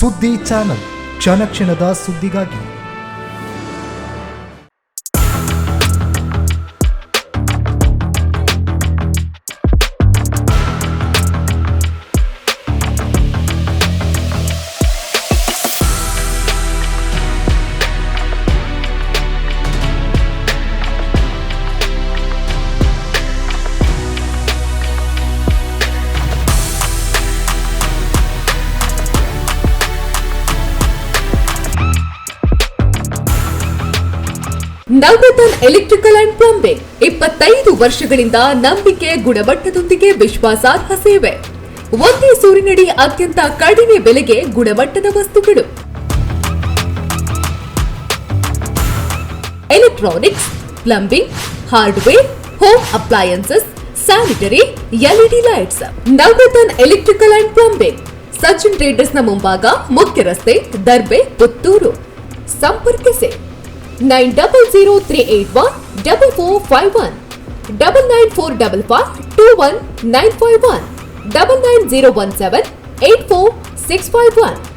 ಸುದ್ದಿ ಚಾನಲ್, ಕ್ಷಣ ಕ್ಷಣದ ಸುದ್ದಿಗಾಗಿ. ನವರತ್ನ ಎಲೆಕ್ಟ್ರಿಕಲ್ ಅಂಡ್ ಪ್ಲಂಬಿಂಗ್ 25 ವರ್ಷಗಳಿಂದ ನಂಬಿಕೆ, ಗುಣಮಟ್ಟದೊಂದಿಗೆ ವಿಶ್ವಾಸಾರ್ಹ ಸೇವೆ. ಒಂದೇ ಸೂರಿನಡಿ ಅತ್ಯಂತ ಕಡಿಮೆ ಬೆಲೆಗೆ ಗುಣಮಟ್ಟದ ವಸ್ತುಗಳು. Electronics, plumbing, hardware, home appliances, sanitary, LED lights. Navaratna electrical and plumbing, Sachin traders ನ ಮುಂಭಾಗ, ಮುಖ್ಯ ರಸ್ತೆ, ದರ್ಬೆ, ಪುತ್ತೂರು. ಸಂಪರ್ಕಿಸಿ 9003814451 9945521951 990178461.